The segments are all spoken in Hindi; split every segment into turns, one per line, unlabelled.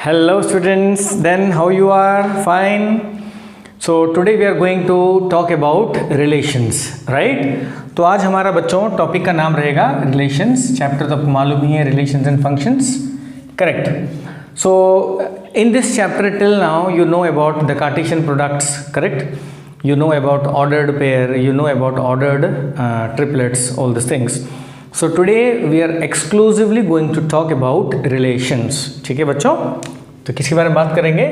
Hello students, then how you are? Fine. So today we are going to talk about relations, right? तो आज हमारा बच्चों टॉपिक का नाम रहेगा relations. चैप्टर तो आपको मालूम ही है, relations and functions, correct? So in this chapter till now you know about the Cartesian products, correct? You know about ordered pair, you know about ordered triplets, all these things. So today we are exclusively going to talk about relations. ठीक है बच्चों, तो किसके बारे में बात करेंगे?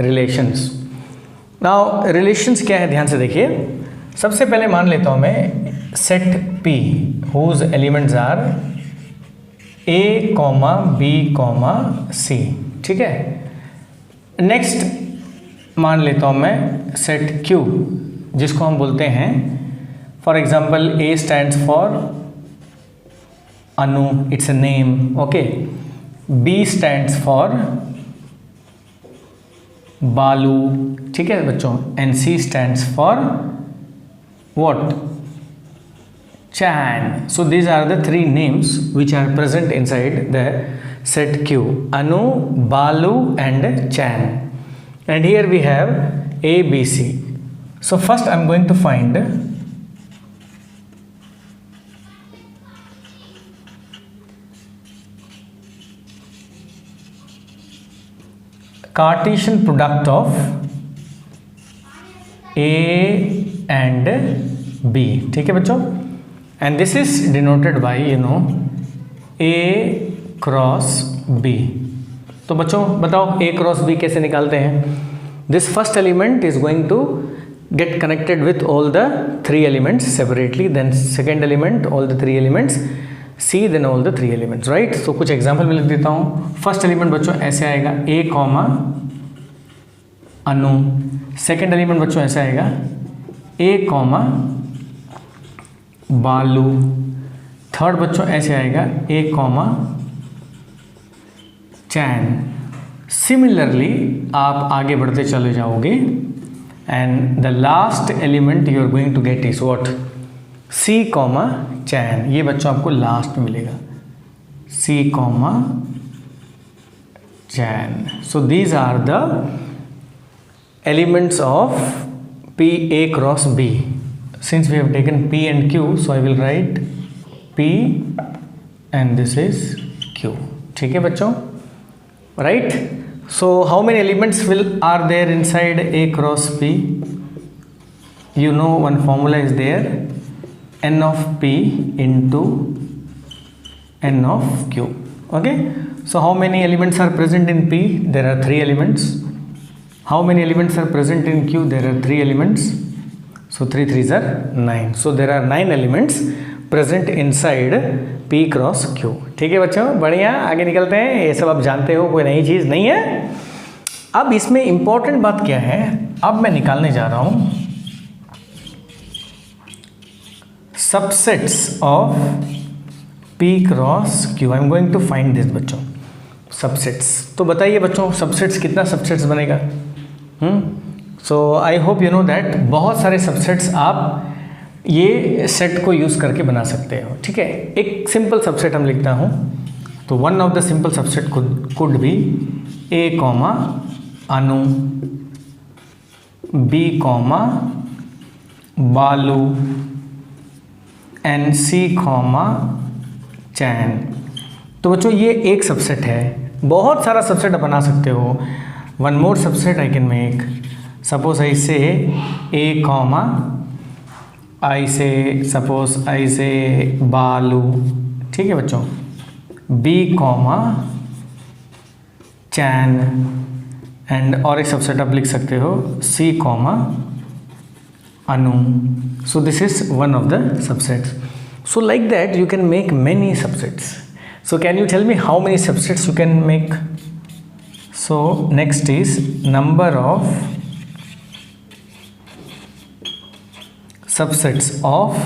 Relations. Now relations क्या है, ध्यान से देखिए. सबसे पहले मान लेता हूँ मैं set P whose elements are A, B, C. ठीक है. Next मान लेता हूँ मैं set Q जिसको हम बोलते हैं, for example A stands for Anu, it's a name, okay. B stands for Balu, ठीक है बच्चों, and C stands for what? Chan. So these are the three names which are present inside the set Q: Anu, Balu, and Chan. And here we have A, B, C. So first I am going to find Cartesian product of A and B. ठीक है बच्चों, and this is denoted by A cross B. तो बच्चों बताओ A cross B कैसे निकालते हैं? This first element is going to get connected with all the three elements separately, then second element all the three elements, C then all the three elements, right? So कुछ एग्जाम्पल में लिख देता हूँ. फर्स्ट एलिमेंट बच्चों ऐसे आएगा A comma Anu. Second element बच्चों ऐसे आएगा A कॉमा बालू. थर्ड बच्चों ऐसे आएगा A कॉमा चैन. सिमिलरली आप आगे बढ़ते चले जाओगे and the last element you are going to get is what? C comma chain. ये बच्चों आपको लास्ट में मिलेगा, C comma chain. So these are the elements of P A cross B. Since we have taken P and Q, so I will write P and this is Q. ठीक है बच्चों, right? So how many elements are there inside A cross P? You know one formula is there, n of P into n of Q. Okay, so how many elements are present in P? There are three elements. How many elements are present in Q? There are three elements. So 3 3s are 9. So there are 9 elements present inside P cross Q. ठीक है बच्चों, बढ़िया. आगे निकलते हैं. ये सब आप जानते हो, कोई नई चीज़ नहीं है. अब इसमें इंपॉर्टेंट बात क्या है, अब मैं निकालने जा रहा हूँ subsets of P cross Q. I am going to find this बच्चों, subsets. तो बताइए बच्चों subsets कितना subsets बनेगा? So I hope you know that बहुत सारे subsets आप ये सेट को यूज़ करके बना सकते हो. ठीक है, एक सिंपल सबसेट हम लिखता हूँ. तो one of the simple subset could be A comma Anu, B comma बालू एंड C कॉमा चैन. तो बच्चों ये एक सबसेट है. बहुत सारा सबसेट आप बना सकते हो. One more subset I can make. Suppose I से A कॉमा आई से सपोज आई से बालू. ठीक है बच्चों, B कॉमा चैन एंड और एक सबसेट आप लिख सकते हो C comma Anu. So this is one of the subsets. So like that you can make many subsets. So can you tell me how many subsets you can make? So next is number of subsets of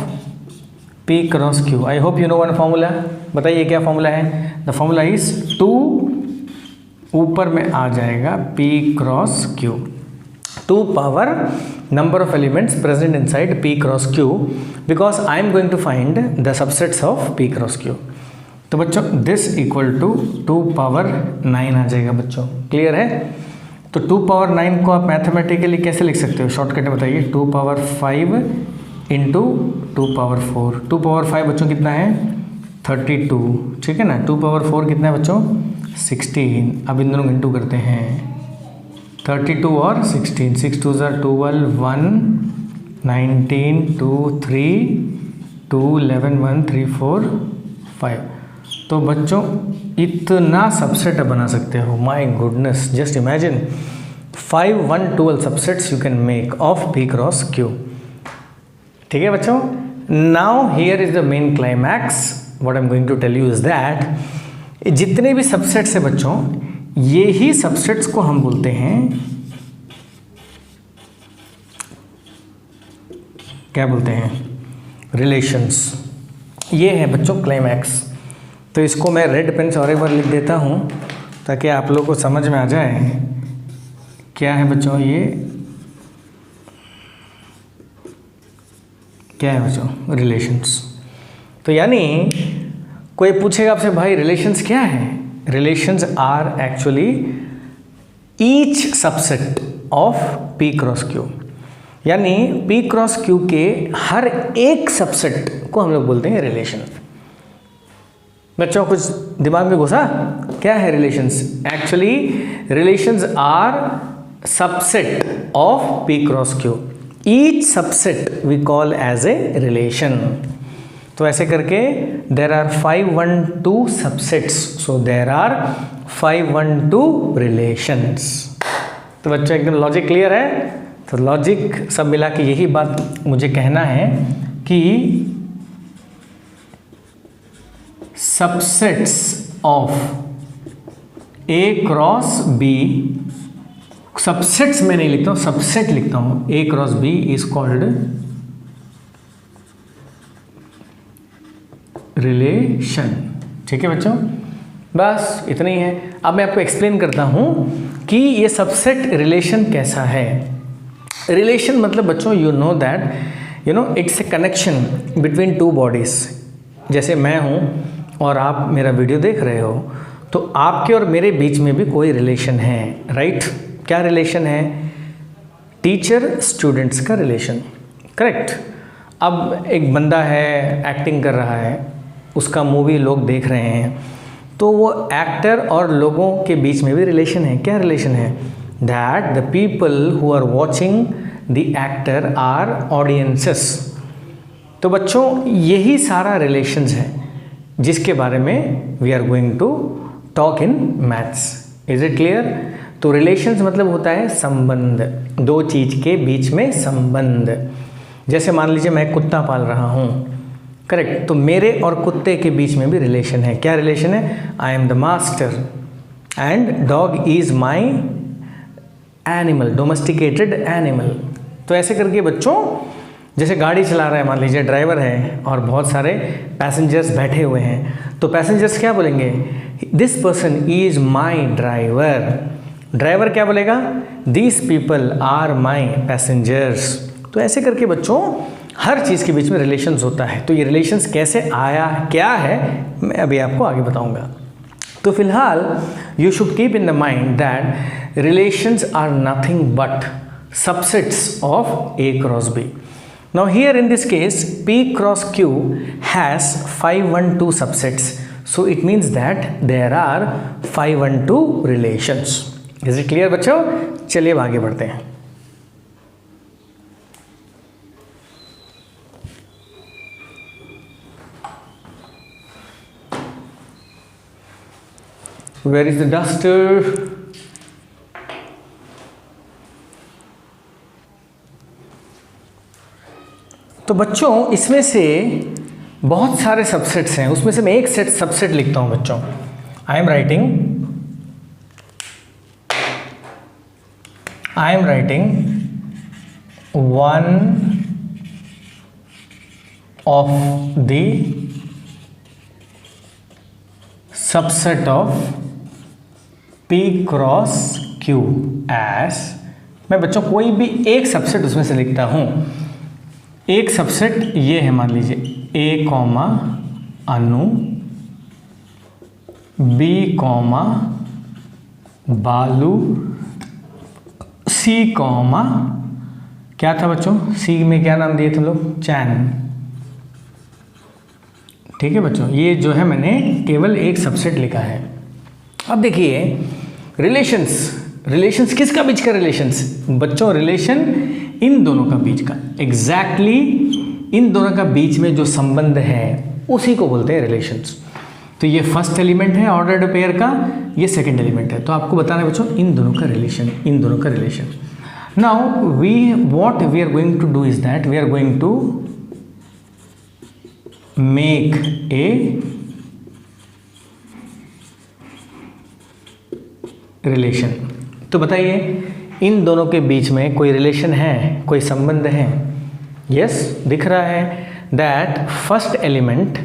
P cross Q. I hope you know one formula. बताइए क्या फॉर्मूला है? The formula is 2 ऊपर में आ जाएगा P cross Q. 2 power number of elements present inside P cross Q, because I am going to find the subsets of P cross Q. तो बच्चों दिस इक्वल टू 2 पावर 9 आ जाएगा बच्चों, क्लियर है। तो 2 पावर 9 को आप मैथमेटिकली कैसे लिख सकते हो, शॉर्टकट में बताइए। 2 पावर 5 इंटू 2 पावर 4। 2 पावर 5 बच्चों कितना है 32, ठीक है ना। 2 पावर 4 कितना है बच्चों 16। अब इन दोनों को इंटू करते हैं 32 और 16, 6 2 12, 1 19 2 3 2 11 1 3 4 5। तो बच्चों इतना सबसेट बना सकते हो, my goodness, just imagine 5 1 12 subsets you can make of P cross Q। ठीक है बच्चों, now here is the main climax, what I am going to tell you is that जितने भी सबसेट्स है बच्चों, ये ही सबसेट्स को हम बोलते हैं, क्या बोलते हैं, रिलेशंस। ये है बच्चों क्लाइमैक्स। तो इसको मैं रेड पेन से और एक बार लिख देता हूँ ताकि आप लोगों को समझ में आ जाए क्या है बच्चों, ये क्या है बच्चों, रिलेशंस। तो यानी कोई पूछेगा आपसे भाई रिलेशंस क्या है, relations are actually each subset of P cross Q, यानी P क्रॉस Q के हर एक सबसेट को हम लोग बोलते हैं रिलेशन। बच्चों कुछ दिमाग में घुसा, क्या है relations? Actually relations are subset of P cross Q, each subset we call as a relation. तो ऐसे करके there are 512 subsets, so there are 512 relations. तो बच्चों एकदम लॉजिक क्लियर है। तो लॉजिक सब मिला के यही बात मुझे कहना है कि subsets of A cross B, subsets मैं नहीं लिखता हूँ, सबसेट लिखता हूँ, A cross B is called relation. ठीक है बच्चों, बस इतना ही है। अब मैं आपको एक्सप्लेन करता हूँ कि ये सबसेट रिलेशन कैसा है। रिलेशन मतलब बच्चों you know that it's a connection between two bodies. जैसे मैं हूँ और आप मेरा वीडियो देख रहे हो, तो आपके और मेरे बीच में भी कोई रिलेशन है, राइट? क्या रिलेशन है? टीचर स्टूडेंट्स का रिलेशन, करेक्ट। अब एक बंदा है, एक्टिंग कर रहा है, उसका मूवी लोग देख रहे हैं, तो वो एक्टर और लोगों के बीच में भी रिलेशन है। क्या रिलेशन है? That the people who are watching the actor are audiences. तो बच्चों यही सारा रिलेशंस है जिसके बारे में we are going to talk in maths. Is it clear? तो रिलेशंस मतलब होता है संबंध, दो चीज के बीच में संबंध। जैसे मान लीजिए मैं कुत्ता पाल रहा हूँ, करेक्ट, तो मेरे और कुत्ते के बीच में भी रिलेशन है। क्या रिलेशन है? I am the master and dog is my animal, domesticated animal. तो ऐसे करके बच्चों जैसे गाड़ी चला रहा है, मान लीजिए ड्राइवर है और बहुत सारे पैसेंजर्स बैठे हुए हैं, तो पैसेंजर्स क्या बोलेंगे? This person is my driver. Driver क्या बोलेगा? This people are my passengers. तो ऐसे करके बच्चों हर चीज़ के बीच में रिलेशंस होता है। तो ये रिलेशंस कैसे आया, क्या है, मैं अभी आपको आगे बताऊंगा। तो फिलहाल you should keep in the mind that relations are nothing but subsets of A cross B. Now here in this case P cross Q has 512 subsets, so it means that there are 512 relations. Is it clear बच्चों? चलिए अब आगे बढ़ते हैं। Where is the duster? तो बच्चों इसमें से बहुत सारे सबसेट्स हैं, उसमें से मैं एक सेट सबसेट लिखता हूं बच्चों। I am writing one of the subset of P cross Q as, मैं बच्चों कोई भी एक सबसेट उसमें से लिखता हूं। एक सबसेट ये है, मान लीजिए A comma Anu B comma Balu, C comma क्या था बच्चों, सी में क्या नाम दिए थे हम लोग, चैन। ठीक है बच्चों, ये जो है मैंने केवल एक सबसेट लिखा है। अब देखिए रिलेशंस किसका बीच का रिलेशंस बच्चों, रिलेशन इन दोनों का बीच का, एग्जैक्टली इन दोनों का बीच में जो संबंध है उसी को बोलते हैं रिलेशंस। तो ये फर्स्ट एलिमेंट है ऑर्डर्ड पेयर का, ये सेकंड एलिमेंट है। तो आपको बताना है बच्चों इन दोनों का relation, now what we are going to do is that we are going to make a relation. तो बताइए इन दोनों के बीच में कोई रिलेशन है, कोई संबंध है? यस, दिख रहा है that first element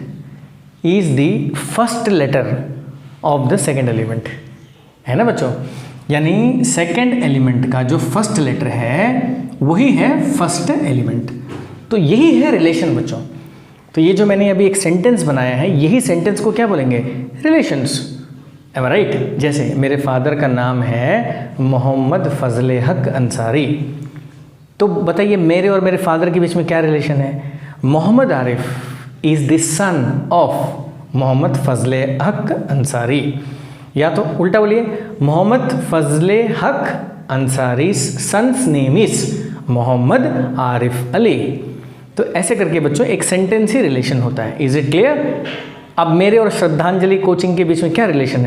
is the first letter of the second element, है ना बच्चों। यानी सेकेंड एलिमेंट का जो फर्स्ट लेटर है वही है फर्स्ट एलिमेंट। तो यही है रिलेशन बच्चों। तो ये जो मैंने अभी एक सेंटेंस बनाया है, यही सेंटेंस को क्या बोलेंगे, रिलेशंस, एम आई राइट। जैसे मेरे फादर का नाम है मोहम्मद फजले हक अंसारी, तो बताइए मेरे और मेरे फादर के बीच में क्या रिलेशन है? Mohammad Arif is the son of Mohammad Fazle Haq Ansari, या तो उल्टा बोलिए, Mohammad Fazle Haq Ansari son's name is Mohammad Arif Ali. तो ऐसे करके बच्चों एक सेंटेंस ही रिलेशन होता है। Is it clear? अब मेरे और श्रद्धांजलि कोचिंग के बीच में क्या रिलेशन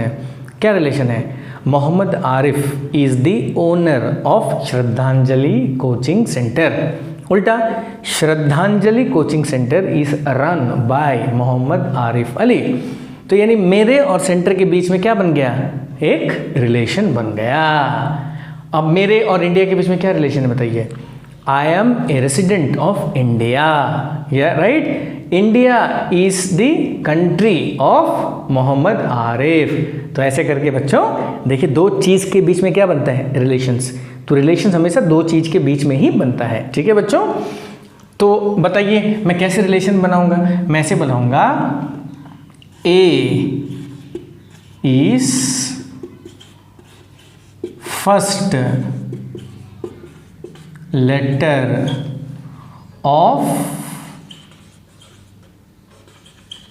है? Mohammad Arif is the owner of Shraddhanjali coaching centre. उल्टा, Shraddhanjali coaching centre is run by Mohammad Arif Ali. तो यानी मेरे और सेंटर के बीच में क्या बन गया, एक रिलेशन बन गया। अब मेरे और इंडिया के बीच में क्या रिलेशन है बताइए? I am a resident of India, या right, India is the country of Mohammad Arif. तो ऐसे करके बच्चों देखिए दो चीज़ के बीच में क्या बनता है, रिलेशंस। तो रिलेशंस हमेशा दो चीज़ के बीच में ही बनता है। ठीक है बच्चों, तो बताइए मैं कैसे रिलेशन बनाऊंगा? मैं ऐसे बनाऊंगा, A is first letter of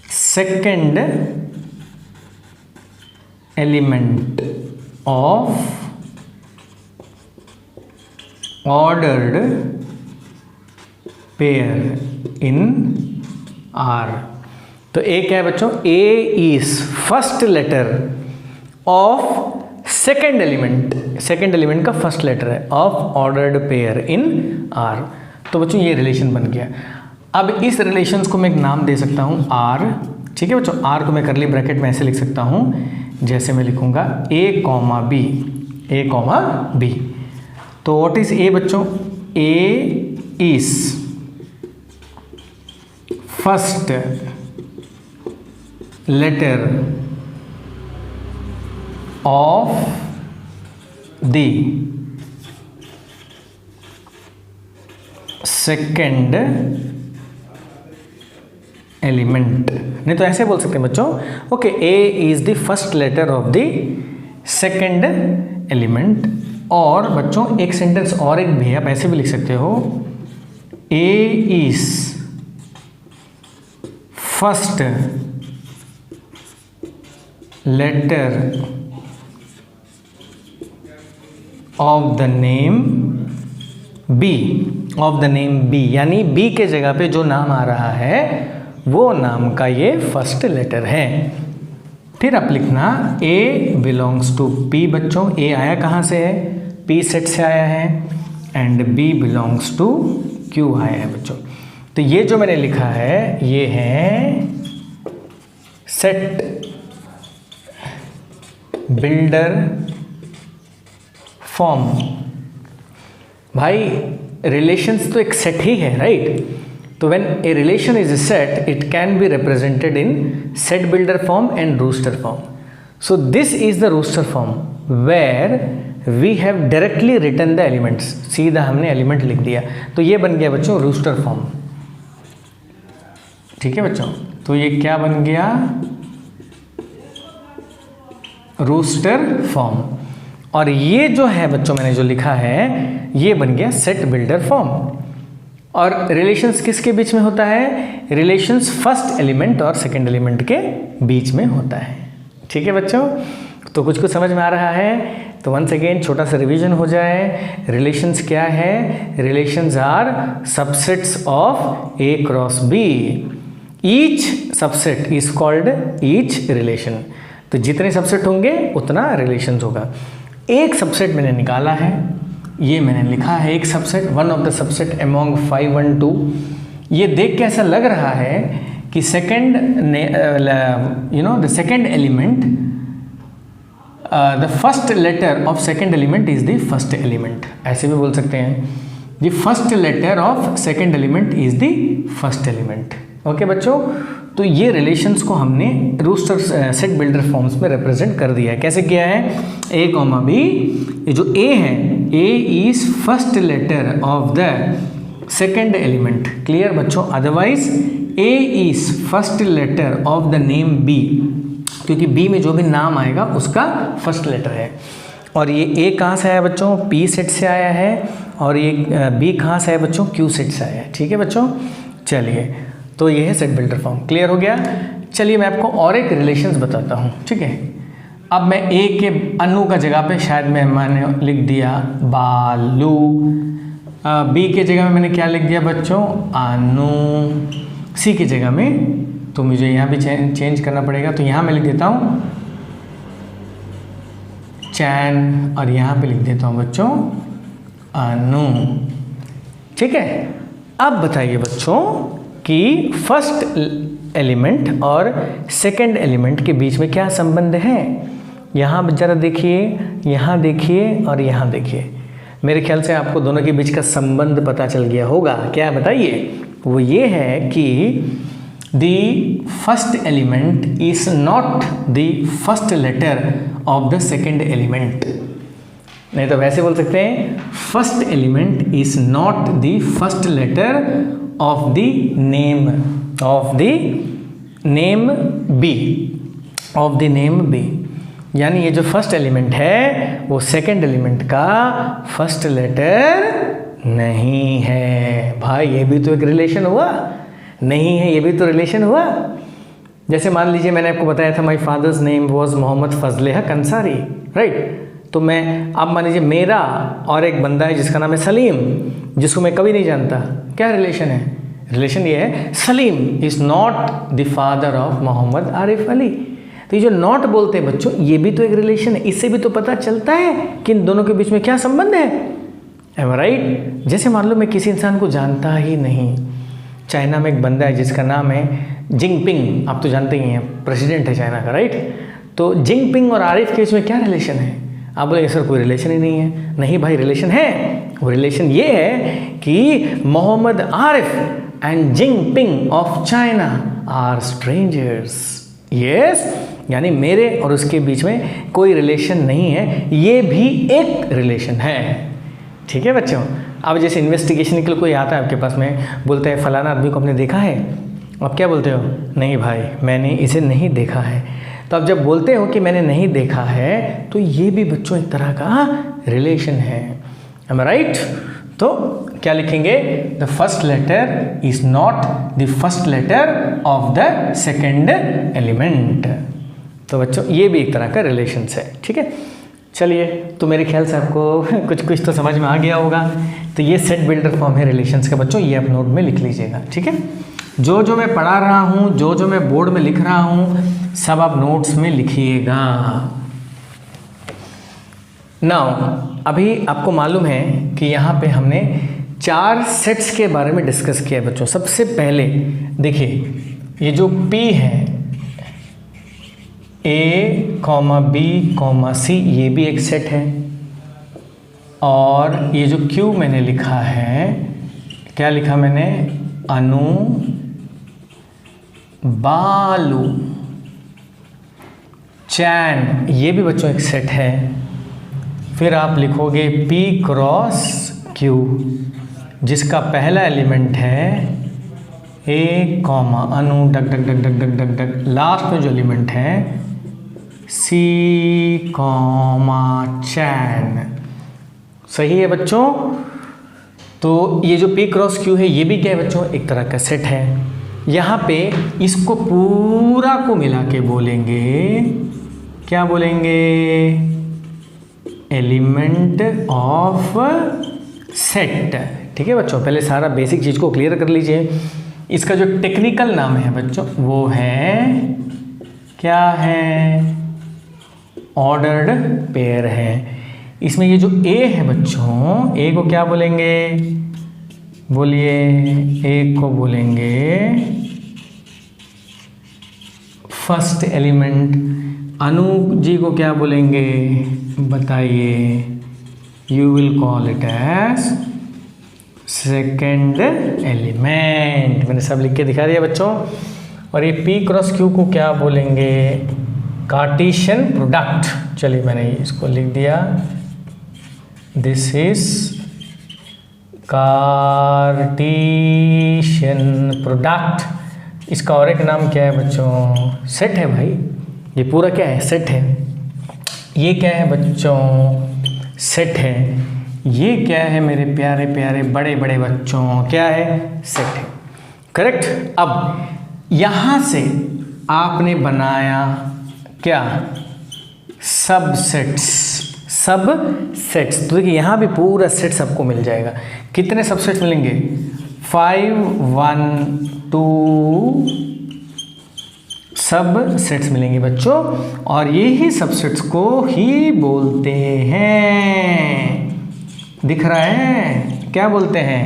second element of ordered pair in R. तो ए क्या है बच्चों? A is first letter of second element का फर्स्ट लेटर है of ordered pair in R. तो बच्चों ये रिलेशन बन गया। अब इस रिलेशंस को मैं एक नाम दे सकता हूँ आर। ठीक है बच्चों, आर को मैं करली ब्रैकेट में ऐसे लिख सकता हूँ, जैसे मैं लिखूँगा ए कॉमा बी। तो व्हाट इज ए बच्चों? A is first letter of the second element. नहीं तो ऐसे बोल सकते हैं बच्चों, okay, A is the first letter of the second element. और बच्चों एक सेंटेंस और एक भी आप ऐसे भी लिख सकते हो, A is first letter of the name B, यानी बी के जगह पे जो नाम आ रहा है वो नाम का ये फर्स्ट लेटर है। फिर आप लिखना ए बिलोंग्स टू पी। बच्चों ए आया कहाँ से है? पी सेट से आया है, and B belongs to Q आया है बच्चों। तो ये जो मैंने लिखा है ये है सेट बिल्डर फॉर्म। भाई रिलेशंस तो एक सेट ही है, राइट? तो when a relation is a set, it can be represented in set builder form and rooster form. So this is the rooster form where we have directly written the elements. सीधा हमने एलिमेंट लिख दिया, तो ये बन गया बच्चों रूस्टर फॉर्म। ठीक है बच्चों, तो ये क्या बन गया? Roster form. और ये जो है बच्चों मैंने जो लिखा है ये बन गया सेट बिल्डर फॉर्म। और रिलेशंस किसके बीच में होता है? रिलेशंस फर्स्ट एलिमेंट और सेकंड एलिमेंट के बीच में होता है। ठीक है बच्चों, तो कुछ समझ में आ रहा है? तो वंस अगेन छोटा सा रिवीजन हो जाए। रिलेशंस क्या है? Relations are subsets of A cross B. Each subset is called each relation. तो जितने सबसेट होंगे उतना रिलेशंस होगा। एक सबसेट मैंने निकाला है, ये मैंने लिखा है एक subset, one of the subset among 5 1 2। ये देख के ऐसा लग रहा है कि second the second element, the first letter of second element is the first element, ऐसे भी बोल सकते हैं। The first letter of second element is the first element. Okay बच्चों, तो ये रिलेशंस को हमने रूस्टर सेट बिल्डर फॉर्म्स में रिप्रेजेंट कर दिया है। कैसे किया है? ए कॉमा बी, ये जो ए है, A is first letter of the second element. Clear बच्चों? Otherwise A is first letter of the name B, क्योंकि बी में जो भी नाम आएगा उसका फर्स्ट लेटर है। और ये ए कहाँ से आया बच्चों? पी सेट से आया है। और ये बी कहाँ से आया बच्चों? क्यू सेट से आया है। ठीक है बच्चों, चलिए, तो ये है सेट बिल्डर फॉर्म। क्लियर हो गया? चलिए मैं आपको और एक रिलेशंस बताता हूँ। ठीक है, अब मैं ए के अनु का जगह पे शायद मैंने लिख दिया बालू, बी के जगह में मैंने क्या लिख दिया बच्चों? अनु, सी की जगह में तो मुझे यहाँ भी चेंज करना पड़ेगा, तो यहाँ मैं लिख देता हूँ चैन, और यहाँ पे लिख देता हूँ बच्चों अनु। ठीक है, अब बताइए बच्चों कि फर्स्ट एलिमेंट और सेकंड एलिमेंट के बीच में क्या संबंध है? यहाँ ज़रा देखिए, यहाँ देखिए और यहाँ देखिए। मेरे ख्याल से आपको दोनों के बीच का संबंध पता चल गया होगा। क्या बताइए? वो ये है कि the first element is not the first letter of the second element। नहीं तो वैसे बोल सकते हैं first element is not the first letter of the name B, of the name B। यानी ये जो फर्स्ट एलिमेंट है वो सेकंड एलिमेंट का फर्स्ट लेटर नहीं है। भाई ये भी तो एक रिलेशन हुआ, नहीं है ये भी तो रिलेशन हुआ। जैसे मान लीजिए मैंने आपको बताया था my father's name was Mohammad Fazle Haq Ansari, right. तो मैं अब मान लीजिए मेरा और एक बंदा है जिसका नाम है सलीम, जिसको मैं कभी नहीं जानता, क्या रिलेशन है? रिलेशन ये है Salim is not the father of Mohammad Arif Ali. तो ये जो नॉट बोलते हैं बच्चों, ये भी तो एक रिलेशन है। इससे भी तो पता चलता है कि इन दोनों के बीच में क्या संबंध है। Am I right? जैसे मान लो मैं किसी इंसान को जानता ही नहीं, चाइना में एक बंदा है जिसका नाम है जिनपिंग, आप तो जानते ही हैं, प्रेसिडेंट है चाइना का, राइट। तो जिनपिंग और आरिफ के बीच में क्या रिलेशन है? आप बोलेंगे सर कोई रिलेशन ही नहीं है। नहीं भाई, रिलेशन है। वो रिलेशन ये है कि Mohammad Arif and Jinping of China are strangers. Yes, यानी मेरे और उसके बीच में कोई रिलेशन नहीं है, ये भी एक रिलेशन है। ठीक है बच्चों। अब जैसे इन्वेस्टिगेशन के लिए कोई आता है आपके पास में, बोलते हैं फलाना आदमी को आपने देखा है, आप क्या बोलते हो? नहीं भाई मैंने इसे नहीं देखा है। तो आप जब बोलते हो कि मैंने नहीं देखा है, तो ये भी बच्चों एक तरह का रिलेशन है। Am I right? तो क्या लिखेंगे? The first letter is not the first letter of the second element. तो बच्चों ये भी एक तरह का रिलेशन है। ठीक है, चलिए, तो मेरे ख्याल से आपको कुछ तो समझ में आ गया होगा। तो ये सेट बिल्डर फॉर्म है रिलेशंस का बच्चों, ये आप नोट में लिख लीजिएगा। ठीक है, जो मैं पढ़ा रहा हूँ, जो मैं बोर्ड में लिख रहा हूँ, सब आप नोट्स में लिखिएगा। नाउ अभी आपको मालूम है कि यहाँ पे हमने 4 सेट्स के बारे में डिस्कस किया है बच्चों। सबसे पहले देखिए, ये जो P है, A, B, C, ये भी एक सेट है। और ये जो Q मैंने लिखा है, क्या लिखा मैंने? अनु, बालू, चैन, ये भी बच्चों एक सेट है। फिर आप लिखोगे P क्रॉस Q, जिसका पहला एलिमेंट है A, Anu, dug dug dug dug dug dug dug, last में जो एलिमेंट है C, चैन। सही है बच्चों। तो ये जो P क्रॉस Q है ये भी क्या है बच्चों, एक तरह का सेट है। यहाँ पे इसको पूरा को मिला के बोलेंगे, क्या बोलेंगे, एलिमेंट ऑफ सेट। ठीक है बच्चों, पहले सारा बेसिक चीज़ को क्लियर कर लीजिए। इसका जो टेक्निकल नाम है बच्चों वो है, क्या है, ऑर्डर्ड पेयर है। इसमें ये जो A है बच्चों, A को क्या बोलेंगे, बोलिए, A को बोलेंगे फर्स्ट एलिमेंट। अनु जी को क्या बोलेंगे बताइए, you will call it as second element. मैंने सब लिख के दिखा दिया बच्चों। और ये P क्रॉस Q को क्या बोलेंगे, कार्टेशियन प्रोडक्ट। चलिए मैंने इसको लिख दिया, दिस इज कार्टेशियन प्रोडक्ट। इसका और एक नाम क्या है बच्चों, सेट है भाई। ये पूरा क्या है, सेट है। ये क्या है बच्चों, सेट है। ये क्या है मेरे प्यारे प्यारे बड़े बड़े बच्चों, क्या है, सेट है। करेक्ट। अब यहाँ से आपने बनाया क्या, सबसेट्स। सबसेट्स तो देखिए यहाँ भी पूरा सेट सबको मिल जाएगा। कितने सबसेट्स मिलेंगे, 5, 1, 2 सब सेट्स मिलेंगे बच्चों। और यही सबसेट्स को ही बोलते हैं, दिख रहा है, क्या बोलते हैं,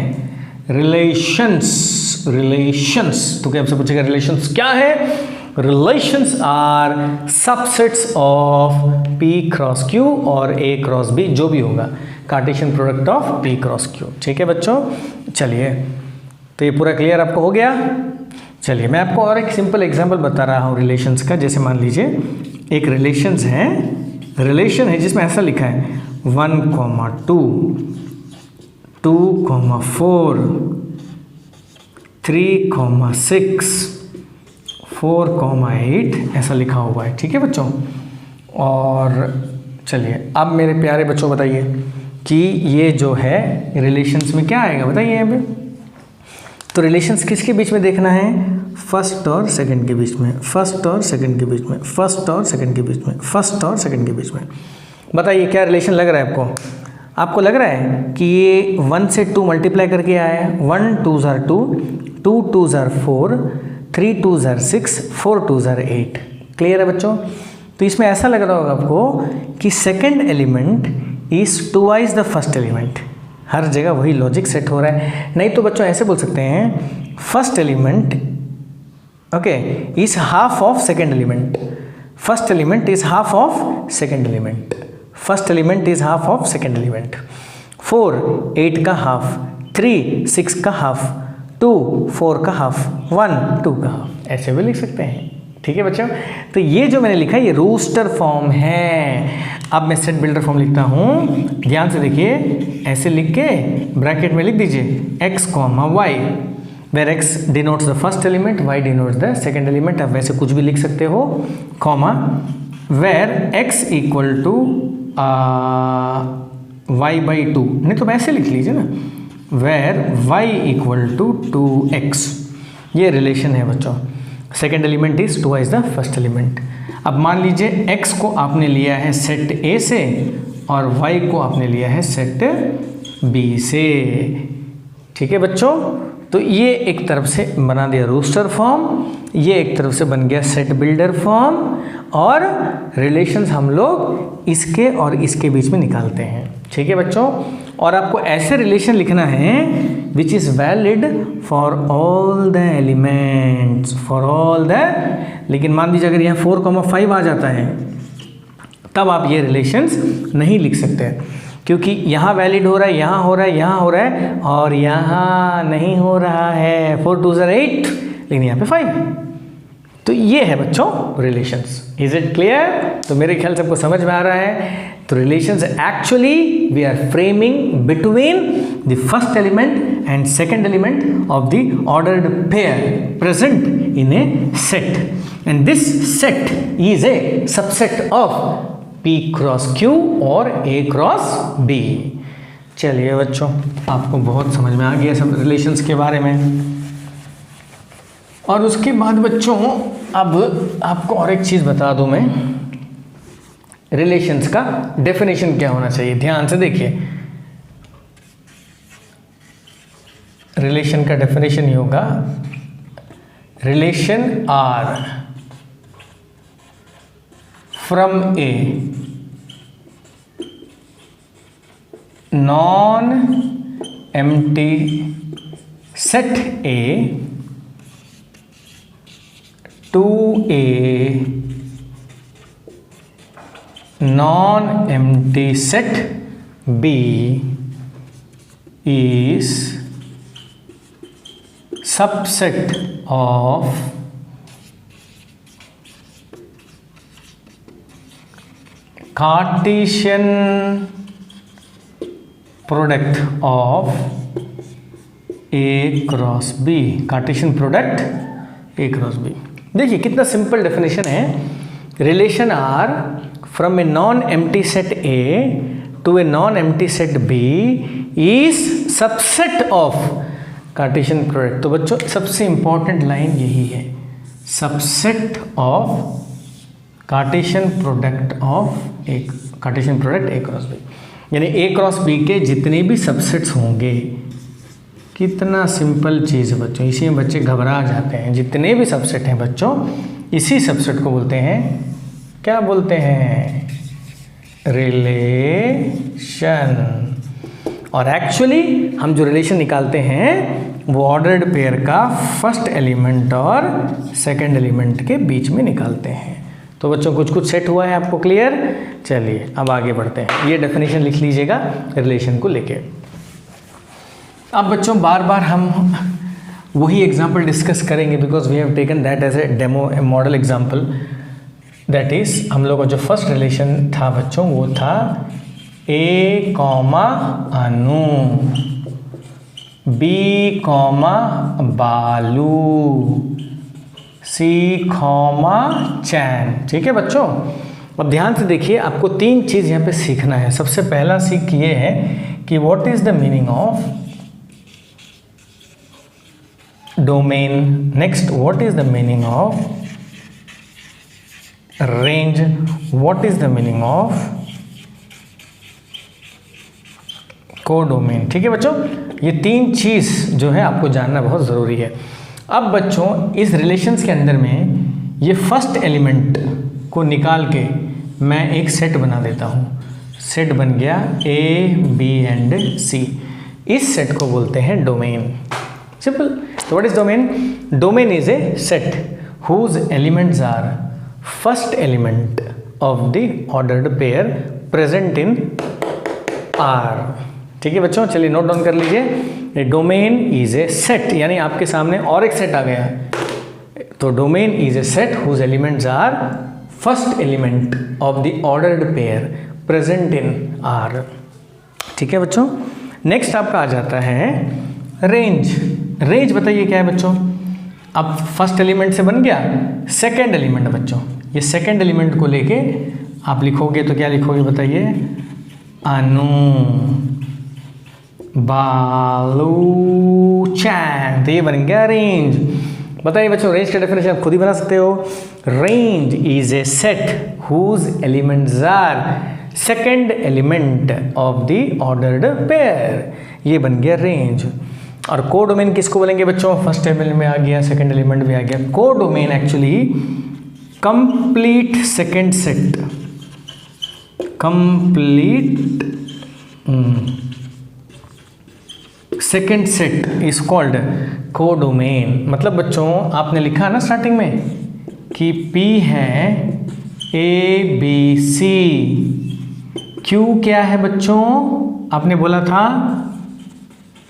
रिलेशंस। रिलेशंस तो क्या आपसे पूछेगा, रिलेशंस क्या है, relations are subsets of P cross Q और A क्रॉस B, जो भी होगा, Cartesian product of P cross Q। ठीक है बच्चों। चलिए तो ये पूरा क्लियर आपको हो गया। चलिए मैं आपको और एक सिंपल एग्जांपल बता रहा हूँ रिलेशंस का। जैसे मान लीजिए एक रिलेशंस है, रिलेशन है जिसमें ऐसा लिखा है 1, 2, 2, 4, 3, 6, 4, 8 ऐसा लिखा हुआ है। ठीक है बच्चों। और चलिए अब मेरे प्यारे बच्चों बताइए कि ये जो है रिलेशंस में क्या आएगा, बताइए यहाँ पे। तो रिलेशंस किसके बीच में देखना है, फर्स्ट और सेकंड के बीच में, फर्स्ट और सेकंड के बीच में, फर्स्ट और सेकंड के बीच में, फर्स्ट और सेकंड के बीच में। बताइए क्या रिलेशन लग रहा है आपको। आपको लग रहा है कि ये 1 से 2 मल्टीप्लाई करके आया है, 1 2 2, 2 2 4, 3 2 6, 4 2 8। क्लियर है बच्चों। तो इसमें ऐसा लग रहा होगा आपको कि second element is twice the first element. हर जगह वही लॉजिक सेट हो रहा है। नहीं तो बच्चों ऐसे बोल सकते हैं, first element okay is half of second element, first element is half of second element, first element is half of second element. 4 8 का हाफ, 3 6 का हाफ, 2 4 का हाफ, 1 2 का हाफ, ऐसे भी लिख सकते हैं। ठीक है बच्चों। तो ये जो मैंने लिखा है ये रोस्टर फॉर्म है। अब मैं सेट बिल्डर फॉर्म लिखता हूँ, ध्यान से देखिए, ऐसे लिख के ब्रैकेट में लिख दीजिए x, y, where x denotes the first element, y denotes the second element. अब वैसे कुछ भी लिख सकते हो, comma, where x equal to y/2, नहीं तो वैसे लिख लीजिए ना, where y equal to 2x। ये रिलेशन है बच्चों। Second element is twice the first element. अब मान लीजिए x को आपने लिया है सेट A से और y को आपने लिया है सेट B से। ठीक है बच्चों। तो ये एक तरफ से बना दिया रोस्टर फॉर्म, ये एक तरफ से बन गया सेट बिल्डर फॉर्म, और रिलेशंस हम लोग इसके और इसके बीच में निकालते हैं। ठीक है बच्चों। और आपको ऐसे रिलेशन लिखना है which is valid for all the elements, for all the. लेकिन मान लीजिए अगर यहाँ 4, 5 आ जाता है तब आप ये रिलेशंस नहीं लिख सकते, क्योंकि यहाँ वैलिड हो रहा है, यहाँ हो रहा है, यहाँ हो रहा है, और यहाँ नहीं हो रहा है। 4 2 8, लेकिन यहाँ पे 5। तो ये है बच्चों रिलेशंस। Is it clear? तो मेरे ख्याल से आपको समझ में आ रहा है। तो relations actually we are framing between the first element and second element of the ordered pair present in a set. And this set is a subset of P cross Q और A क्रॉस B। चलिए बच्चों, आपको बहुत समझ में आ गया सब रिलेशंस के बारे में। और उसके बाद बच्चों अब आपको और एक चीज़ बता दूं मैं, रिलेशंस का डेफिनेशन क्या होना चाहिए। ध्यान से देखिए, रिलेशन का डेफिनेशन ये होगा, relation R from a non empty set A to a non empty set B is subset of Cartesian product of A cross B, Cartesian product A cross B। देखिए कितना सिंपल डेफिनेशन है। Relation R from a non empty set A to a non empty set B is subset of Cartesian product. तो बच्चों सबसे इंपॉर्टेंट लाइन यही है, subset of Cartesian product of A, Cartesian product A cross B, यानी ए क्रॉस बी के जितने भी सबसेट्स होंगे। कितना सिंपल चीज़ है बच्चों, इसी में बच्चे घबरा जाते हैं। जितने भी सबसेट हैं बच्चों, इसी सबसेट को बोलते हैं, क्या बोलते हैं, रिलेशन। और एक्चुअली हम जो रिलेशन निकालते हैं वो ऑर्डर्ड पेयर का फर्स्ट एलिमेंट और सेकंड एलिमेंट के बीच में निकालते हैं। तो बच्चों कुछ कुछ सेट हुआ है आपको क्लियर। चलिए अब आगे बढ़ते हैं, ये डेफिनेशन लिख लीजिएगा रिलेशन को लेके। अब बच्चों बार बार हम वही एग्जाम्पल डिस्कस करेंगे because we have taken that as a demo model example. That is हम लोग का जो फर्स्ट रिलेशन था बच्चों वो था ए comma Anu, B comma Balu, C comma चैन। ठीक है बच्चों, अब ध्यान से देखिए, आपको तीन चीज़ यहाँ पे सीखना है। सबसे पहला सीख ये है कि what is the meaning of domain. Next, what is the meaning of range, what is the meaning of codomain. ठीक है बच्चों, ये तीन चीज़ जो है आपको जानना बहुत ज़रूरी है। अब बच्चों इस रिलेशंस के अंदर में ये फर्स्ट एलिमेंट को निकाल के मैं एक सेट बना देता हूँ। सेट बन गया ए बी एंड सी। इस सेट को बोलते हैं डोमेन। सिंपल। तो what is domain? Domain is a set whose elements are first element of the ordered pair present in R. ठीक है बच्चों, चलिए नोट डाउन कर लीजिए। डोमेन इज ए सेट, यानी आपके सामने और एक सेट आ गया है। तो domain is a set whose elements are first element of the ordered pair present in R. ठीक है बच्चों, नेक्स्ट आपका आ जाता है रेंज। रेंज बताइए क्या है बच्चों? अब फर्स्ट एलिमेंट से बन गया सेकेंड एलिमेंट। बच्चों ये सेकेंड एलिमेंट को लेके आप लिखोगे तो क्या लिखोगे बताइए? अनु, बालू, चैन। तो ये बन गया रेंज। बताइए बच्चों, रेंज का डेफिनेशन आप खुद ही बना सकते हो। Range is a set whose elements are second element of the ordered pair. ये बन गया रेंज। और कोडोमेन किसको बोलेंगे बच्चों? फर्स्ट एलिमेंट में आ गया, सेकेंड एलिमेंट भी आ गया। Codomain actually complete second set, complete second set is called codomain. मतलब बच्चों आपने लिखा ना स्टार्टिंग में कि P है A B C, Q क्या है बच्चों? आपने बोला था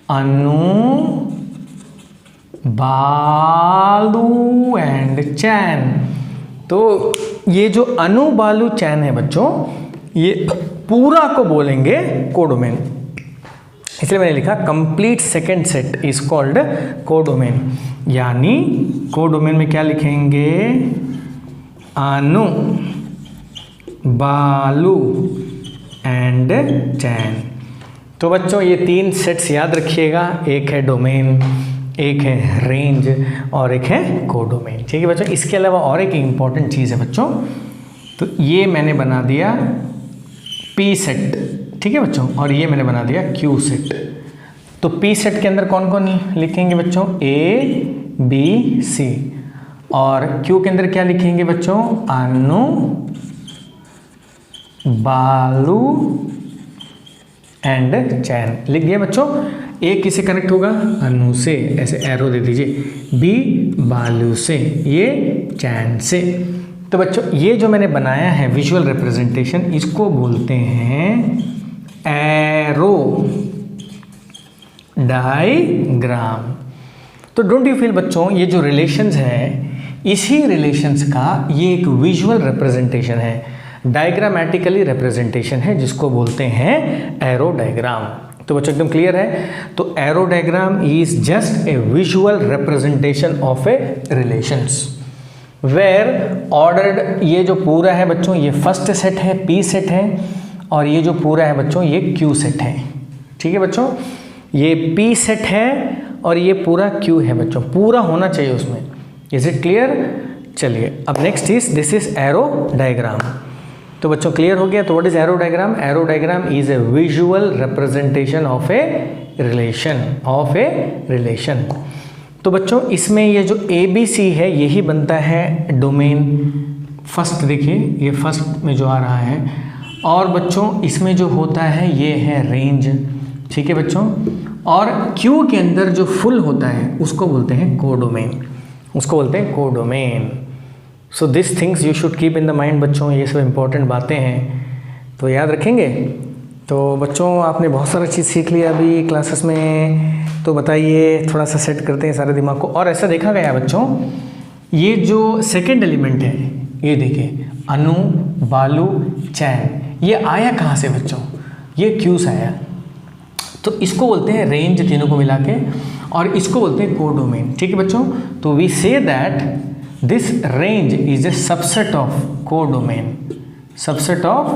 अनु, बालू एंड चैन। तो ये जो अनु, बालू, चैन है बच्चों, ये पूरा को बोलेंगे कोडोमेन। इसलिए मैंने लिखा complete second set is called codomain. यानी कोडोमेन में क्या लिखेंगे? अनु, बालू एंड चैन। तो बच्चों ये 3 सेट्स याद रखिएगा, एक है डोमेन, एक है रेंज और एक है कोडोमेन। ठीक है बच्चों, इसके अलावा और एक इम्पॉर्टेंट चीज़ है बच्चों, तो ये मैंने बना दिया पी सेट, ठीक है बच्चों, और ये मैंने बना दिया क्यू सेट। तो पी सेट के अंदर कौन कौन लिखेंगे बच्चों, ए बी सी, और क्यू के अंदर क्या लिखेंगे बच्चों, अनु, बालू एंड चैन। लिख दिया बच्चों। ए किसे कनेक्ट होगा, अनु से, ऐसे एरो दे दीजिए, बी बालू से, ये चैन से। तो बच्चों ये जो मैंने बनाया है विजुअल रिप्रेजेंटेशन, इसको बोलते हैं एरो डायग्राम। तो डोंट यू फील बच्चों, ये जो रिलेशंस है, इसी रिलेशंस का ये एक विजुअल रिप्रेजेंटेशन है, डायग्रामेटिकली रिप्रेजेंटेशन है, जिसको बोलते हैं एरो डायग्राम। तो बच्चों एकदम क्लियर है। तो arrow diagram is just a visual representation of a relations where ordered, ये जो पूरा है बच्चों ये फर्स्ट सेट है, पी सेट है, और ये जो पूरा है बच्चों ये क्यू सेट है। ठीक है बच्चों, ये पी सेट है और ये पूरा क्यू है बच्चों, पूरा होना चाहिए उसमें। Is it clear? चलिए अब next is this is arrow diagram. तो बच्चों क्लियर हो गया। तो what is arrow diagram? Arrow diagram is a visual representation of A relation, तो बच्चों इसमें ये जो ए बी सी है यही बनता है डोमेन। फर्स्ट देखिए, ये फर्स्ट में जो आ रहा है, और बच्चों इसमें जो होता है ये है रेंज। ठीक है बच्चों, और क्यू के अंदर जो फुल होता है उसको बोलते हैं कोडोमेन, उसको बोलते हैं codomain. So this things you should keep in the mind बच्चों, ये सब इंपॉर्टेंट बातें हैं तो याद रखेंगे। तो बच्चों आपने बहुत सारा चीज़ सीख लिया अभी क्लासेस में, तो बताइए थोड़ा सा सेट करते हैं सारे दिमाग को। और ऐसा देखा गया बच्चों, ये जो सेकंड एलिमेंट है ये देखिए, अनु, बालू, चैन, ये आया कहाँ से बच्चों? ये क्यू से आया। तो इसको बोलते हैं रेंज, तीनों को मिला के, और इसको बोलते हैं कोडोमेन। ठीक है बच्चों, तो we say that this range is a subset of codomain, subset of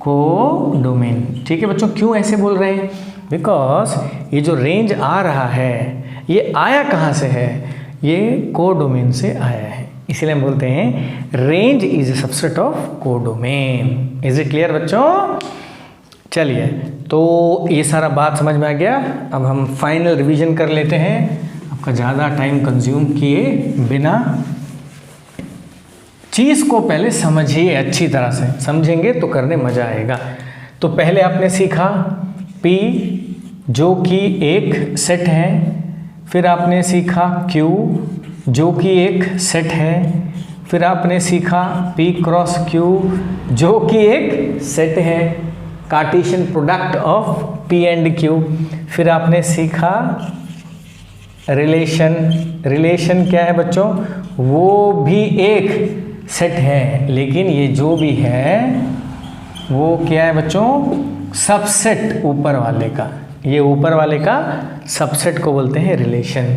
codomain. ठीक है बच्चों, क्यों ऐसे बोल रहे हैं? बिकॉज ये जो रेंज आ रहा है ये आया कहाँ से है? ये कोडोमेन से आया है, इसीलिए हम बोलते हैं range is a subset of codomain. Is it clear बच्चों? चलिए, तो ये सारा बात समझ में आ गया। अब हम फाइनल रिवीजन कर लेते हैं, आपका ज़्यादा टाइम कंज्यूम किए बिना। चीज़ को पहले समझिए, अच्छी तरह से समझेंगे तो करने मज़ा आएगा। तो पहले आपने सीखा P जो कि एक सेट है, फिर आपने सीखा Q जो कि एक सेट है, फिर आपने सीखा P क्रॉस Q जो कि एक सेट है, Cartesian product of P and Q। फिर आपने सीखा रिलेशन क्या है बच्चों? वो भी एक सेट है, लेकिन ये जो भी है वो क्या है बच्चों? सबसेट ऊपर वाले का, ये ऊपर वाले का सबसेट को बोलते हैं रिलेशन।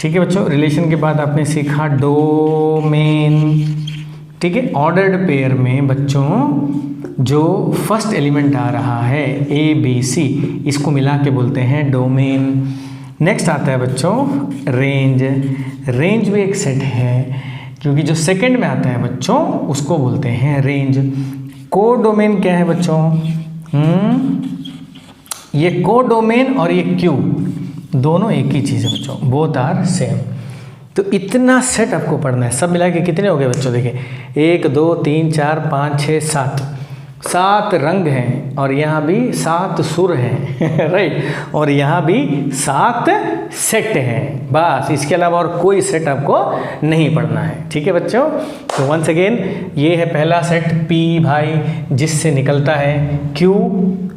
ठीक है बच्चों, रिलेशन के बाद आपने सीखा डोमेन। ठीक है, ऑर्डर्ड पेयर में बच्चों जो फर्स्ट एलिमेंट आ रहा है ए बी सी, इसको मिला के बोलते हैं डोमेन। नेक्स्ट आता है बच्चों रेंज। रेंज भी एक सेट है, क्योंकि जो सेकंड में आता है बच्चों उसको बोलते हैं रेंज। कोडोमेन क्या है बच्चों? ये कोडोमेन और ये क्यू दोनों एक ही चीज़ है बच्चों, बोथ आर सेम। तो इतना सेट आपको पढ़ना है। सब मिला के कितने हो गए बच्चों? देखिए 1 2 3 4 5 6 7 7 रंग हैं, और यहाँ भी 7 सुर हैं राइट, और यहाँ भी 7 सेट हैं। बस इसके अलावा और कोई सेट आपको नहीं पढ़ना है। ठीक है बच्चों, तो वंस अगेन ये है पहला सेट P भाई, जिससे निकलता है Q।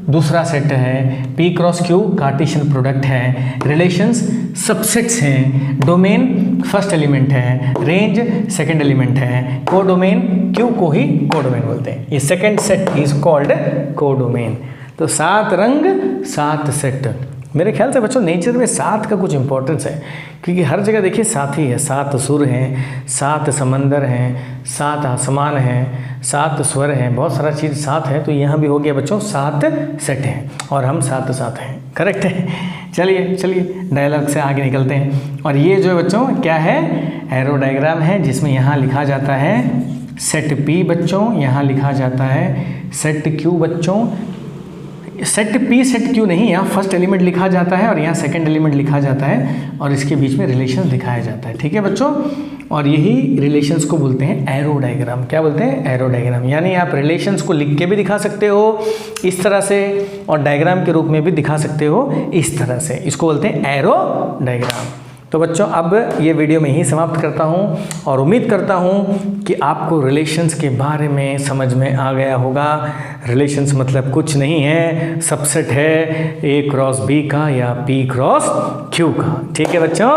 दूसरा सेट है P cross Q, Cartesian product है। रिलेशंस सबसेट्स हैं। डोमेन फर्स्ट एलिमेंट है, रेंज सेकंड एलिमेंट है, कोडोमेन Q को ही कोडोमेन बोलते हैं। ये second set is called codomain. तो 7 रंग 7 सेट, मेरे ख्याल से बच्चों नेचर में 7 का कुछ इंपॉर्टेंस है, क्योंकि हर जगह देखिए 7 ही है। 7 सुर हैं, 7 समंदर हैं, 7 आसमान हैं, 7 स्वर हैं, बहुत सारा चीज़ 7 है। तो यहाँ भी हो गया बच्चों 7 सेट हैं और हम 7 हैं, करेक्ट है। चलिए डायलॉग से आगे निकलते हैं। और ये जो है बच्चों क्या है, एरो डायग्राम है, जिसमें यहाँ लिखा जाता है सेट P बच्चों, यहाँ लिखा जाता है सेट Q बच्चों। सेट P सेट Q नहीं, यहाँ फर्स्ट एलिमेंट लिखा जाता है और यहाँ सेकंड एलिमेंट लिखा जाता है और इसके बीच में रिलेशन दिखाया जाता है, ठीक है बच्चों। और यही रिलेशंस को बोलते हैं एरो डायग्राम। क्या बोलते हैं? Arrow diagram. यानी आप रिलेशंस को लिख के भी दिखा सकते हो इस तरह से और डायग्राम के रूप में भी दिखा सकते हो इस तरह से। इसको बोलते हैं एरो डायग्राम। तो बच्चों अब ये वीडियो में ही समाप्त करता हूँ और उम्मीद करता हूँ कि आपको रिलेशंस के बारे में समझ में आ गया होगा। रिलेशंस मतलब कुछ नहीं है, सबसेट है A क्रॉस B का या P क्रॉस Q का, ठीक है बच्चों।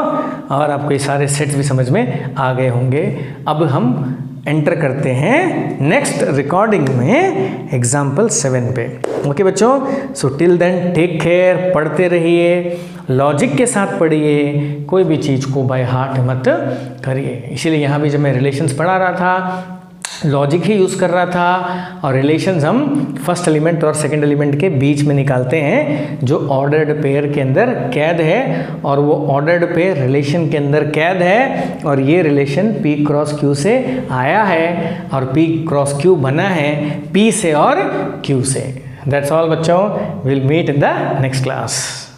और आपको ये सारे सेट्स भी समझ में आ गए होंगे। अब हम एंटर करते हैं नेक्स्ट रिकॉर्डिंग में एग्जाम्पल 7 पे। ओके बच्चों, so till then take care, पढ़ते रहिए, लॉजिक के साथ पढ़िए, कोई भी चीज़ को बाय हार्ट मत करिए। इसीलिए यहाँ भी जब मैं रिलेशंस पढ़ा रहा था लॉजिक ही यूज़ कर रहा था। और रिलेशंस हम फर्स्ट एलिमेंट और सेकंड एलिमेंट के बीच में निकालते हैं जो ऑर्डर्ड पेयर के अंदर कैद है, और वो ऑर्डर्ड पेयर रिलेशन के अंदर कैद है। और ये रिलेशन P क्रॉस Q से आया है और P क्रॉस Q बना है P से और Q से। दैट्स ऑल बच्चों, will meet in the next class.